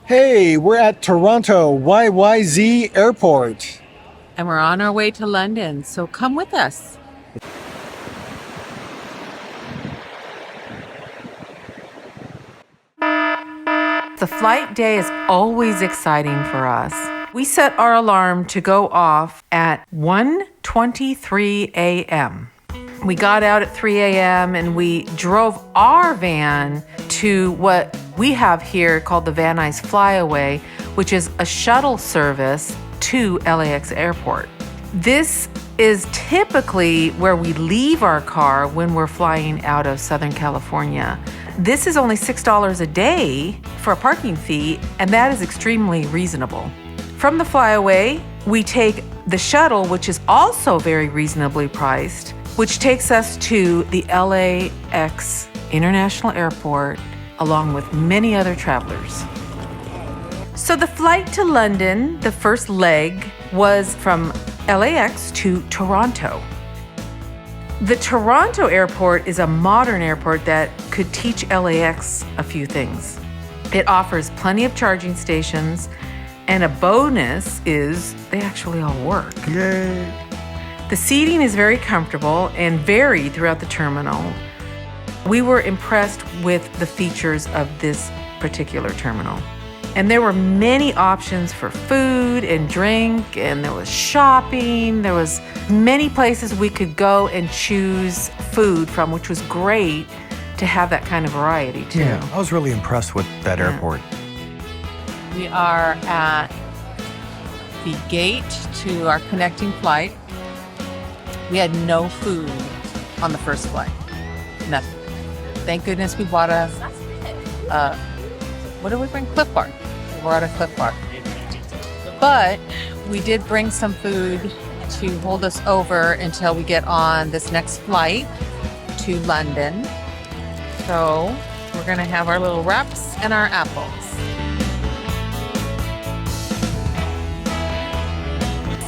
Hey, we're at Toronto YYZ Airport. And we're on our way to London, so come with us. The flight day is always exciting for us. We set our alarm to go off at 1:23 a.m. We got out at 3 a.m. and we drove our van to what we have here called the Van Nuys Flyaway, which is a shuttle service to LAX Airport. This is typically where we leave our car when we're flying out of Southern California. This is only $6 a day for a parking fee, and that is extremely reasonable. From the flyaway, we take the shuttle, which is also very reasonably priced, which takes us to the LAX International Airport, along with many other travelers. So the flight to London, the first leg, was from LAX to Toronto. The Toronto airport is a modern airport that could teach LAX a few things. It offers plenty of charging stations, and a bonus is they actually all work. Yay! The seating is very comfortable and varied throughout the terminal. We were impressed with the features of this particular terminal. And there were many options for food and drink, and there was shopping. There was many places we could go and choose food from, which was great to have that kind of variety too. Yeah, I was really impressed with that airport. We are at the gate to our connecting flight. We had no food on the first flight. Nothing. Thank goodness we bought what did we bring? Cliff Bar. We brought a Cliff Bar. But we did bring some food to hold us over until we get on this next flight to London. So we're gonna have our little wraps and our apples.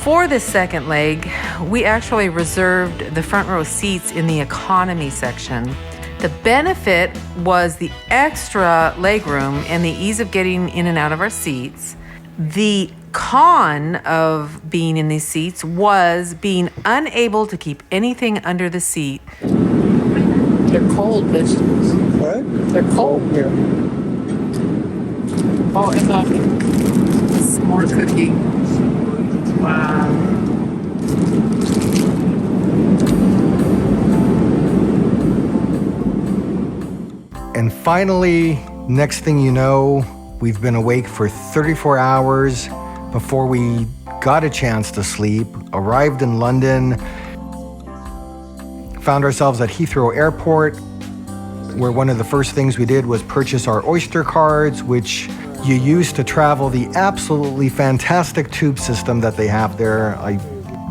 For this second leg, we actually reserved the front row seats in the economy section. The benefit was the extra legroom and the ease of getting in and out of our seats. The con of being in these seats was being unable to keep anything under the seat. They're cold, bitches. What? They're cold here. Oh, and the s'more cookie. Wow. And finally, next thing you know, we've been awake for 34 hours before we got a chance to sleep, arrived in London, found ourselves at Heathrow Airport, where one of the first things we did was purchase our Oyster cards, which you use to travel the absolutely fantastic tube system that they have there. I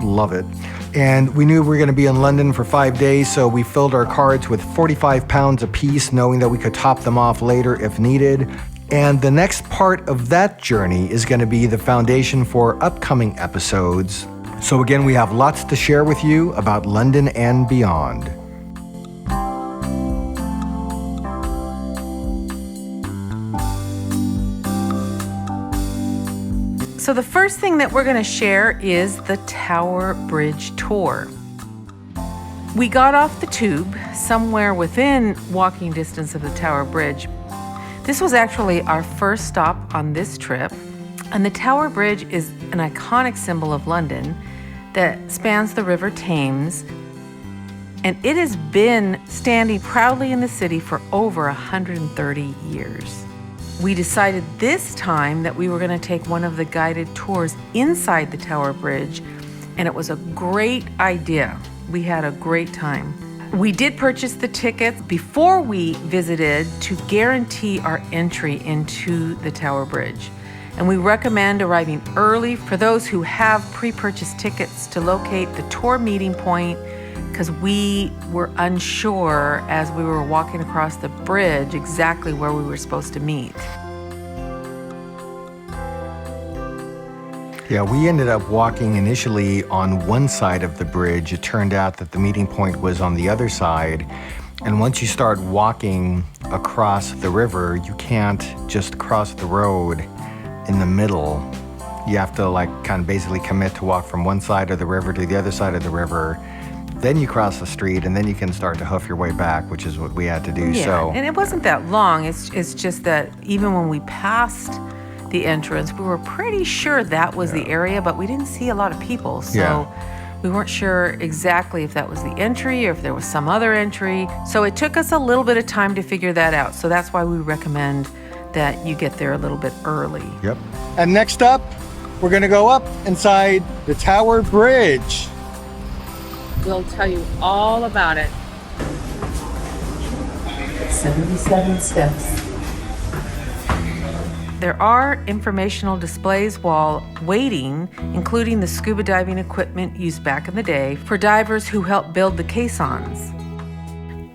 love it. And we knew we were going to be in London for 5 days, so we filled our cards with 45 pounds apiece, knowing that we could top them off later if needed. And the next part of that journey is going to be the foundation for upcoming episodes. So again, we have lots to share with you about London and beyond. So the first thing that we're going to share is the Tower Bridge tour. We got off the tube somewhere within walking distance of the Tower Bridge. This was actually our first stop on this trip, and the Tower Bridge is an iconic symbol of London that spans the River Thames, and it has been standing proudly in the city for over 130 years. We decided this time that we were going to take one of the guided tours inside the Tower Bridge, and it was a great idea. We had a great time. We did purchase the tickets before we visited to guarantee our entry into the Tower Bridge. And we recommend arriving early for those who have pre-purchased tickets to locate the tour meeting point, because we were unsure as we were walking across the bridge exactly where we were supposed to meet. Yeah, we ended up walking initially on one side of the bridge. It turned out that the meeting point was on the other side. And once you start walking across the river, you can't just cross the road. in the middle. You have to like kind of basically commit to walk from one side of the river to the other side of the river. Then you cross the street, and then you can start to hoof your way back, which is what we had to do. Yeah, So, and it wasn't that long. It's just that even when we passed the entrance, we were pretty sure that was the area, but we didn't see a lot of people. So we weren't sure exactly if that was the entry or if there was some other entry. So it took us a little bit of time to figure that out. So that's why we recommend that you get there a little bit early. Yep. And next up, we're going to go up inside the Tower Bridge. We'll tell you all about it. 77 steps. There are informational displays while waiting, including the scuba diving equipment used back in the day for divers who helped build the caissons.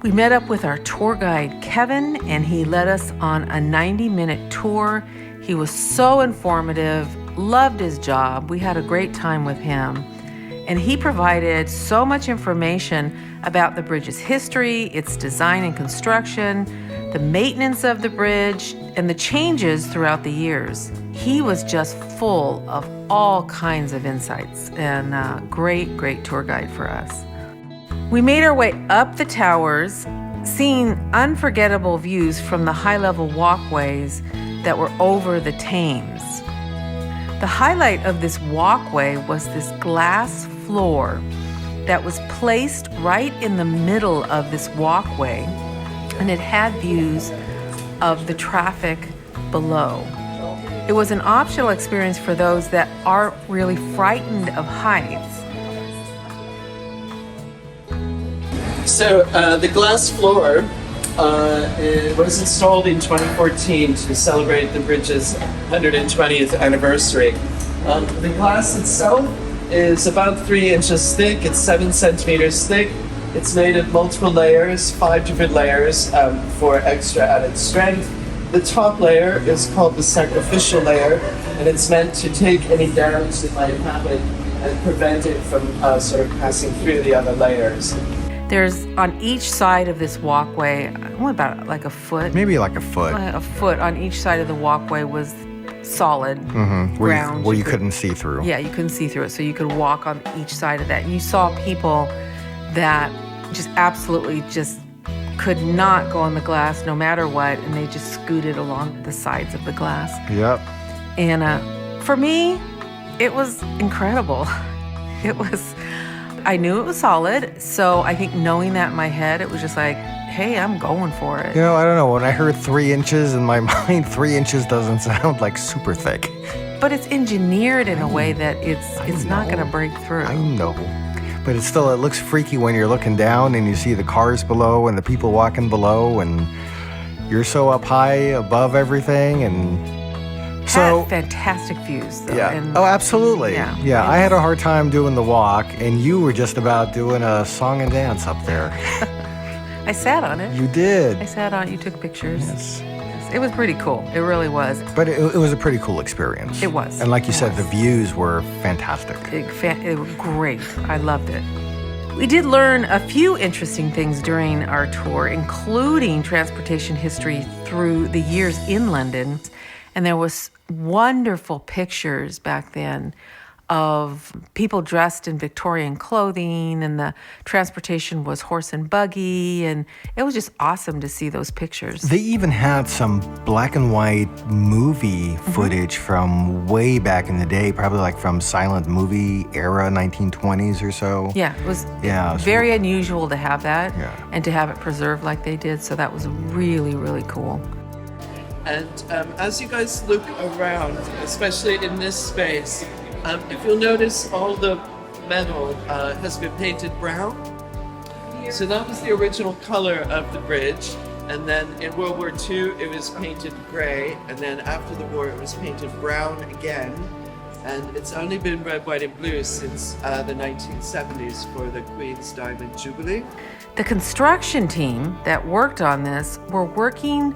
We met up with our tour guide, Kevin, and he led us on a 90-minute tour. He was so informative, loved his job. We had a great time with him. And he provided so much information about the bridge's history, its design and construction, the maintenance of the bridge, and the changes throughout the years. He was just full of all kinds of insights and a great tour guide for us. We made our way up the towers, seeing unforgettable views from the high-level walkways that were over the Thames. The highlight of this walkway was this glass floor that was placed right in the middle of this walkway, and it had views of the traffic below. It was an optional experience for those that aren't really frightened of heights. So the glass floor it was installed in 2014 to celebrate the bridge's 120th anniversary. The glass itself is about 3 inches thick. It's 7 centimeters thick. It's made of multiple layers, 5 different layers for extra added strength. The top layer is called the sacrificial layer, and it's meant to take any damage that might happen and prevent it from sort of passing through the other layers. There's on each side of this walkway, what about like a foot? Maybe like a foot. A foot on each side of the walkway was solid ground. Where you couldn't see through. Yeah, you couldn't see through it. So you could walk on each side of that. And you saw people that just absolutely just could not go on the glass no matter what, and they just scooted along the sides of the glass. Yep. And for me, it was incredible. I knew it was solid, so I think knowing that in my head, it was just like, hey, I'm going for it. You know, I don't know. When I heard 3 inches in my mind, 3 inches doesn't sound like super thick. But it's engineered in a way that it's not going to break through. I know. But it looks freaky when you're looking down and you see the cars below and the people walking below, and you're so up high above everything. And so had fantastic views, though. Yeah. And, absolutely. Yeah. I had a hard time doing the walk, and you were just about doing a song and dance up there. I sat on it. You did. I sat on it. You took pictures. Yes. It was pretty cool. It really was. But it was a pretty cool experience. It was. And like you said, the views were fantastic. It was great. I loved it. We did learn a few interesting things during our tour, including transportation history through the years in London. And there was wonderful pictures back then of people dressed in Victorian clothing, and the transportation was horse and buggy, and it was just awesome to see those pictures. They even had some black and white movie footage from way back in the day, probably like from silent movie era, 1920s or so. Yeah, it was Yeah, very unusual to have that Yeah. and to have it preserved like they did, so that was really, really cool. And as you guys look around, especially in this space, if you'll notice, all the metal has been painted brown. So that was the original color of the bridge. And then in World War II, it was painted gray. And then after the war, it was painted brown again. And it's only been red, white, and blue since the 1970s for the Queen's Diamond Jubilee. The construction team that worked on this were working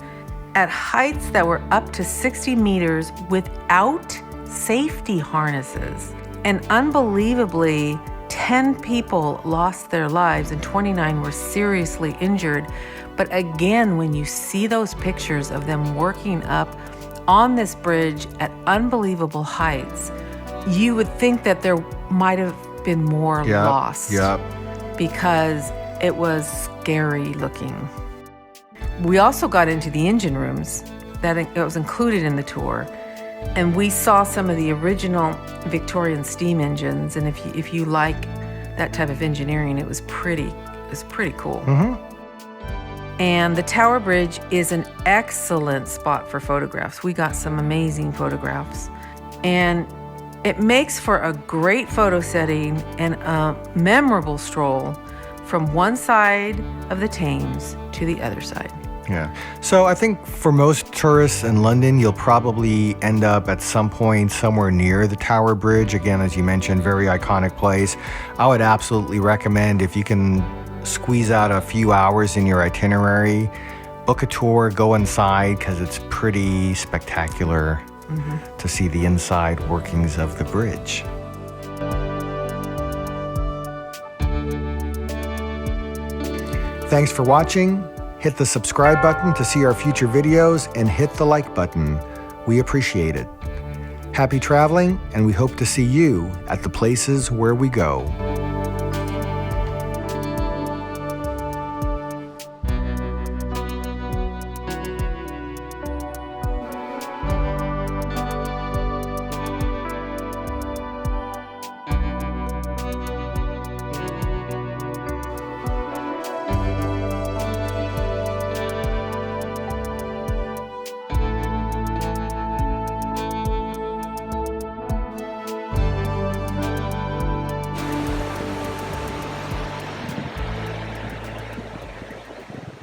at heights that were up to 60 meters without safety harnesses. And unbelievably, 10 people lost their lives and 29 were seriously injured. But again, when you see those pictures of them working up on this bridge at unbelievable heights, you would think that there might have been more lost. Because it was scary looking. We also got into the engine rooms that it was included in the tour, and we saw some of the original Victorian steam engines. And if you like that type of engineering, it was pretty cool. And the Tower Bridge is an excellent spot for photographs. We got some amazing photographs, and it makes for a great photo setting and a memorable stroll from one side of the Thames to the other side. Yeah. So I think for most tourists in London, you'll probably end up at some point somewhere near the Tower Bridge. Again, as you mentioned, very iconic place. I would absolutely recommend, if you can squeeze out a few hours in your itinerary, book a tour, go inside, because it's pretty spectacular to see the inside workings of the bridge. Thanks for watching. Hit the subscribe button to see our future videos and hit the like button. We appreciate it. Happy traveling, and we hope to see you at the places where we go.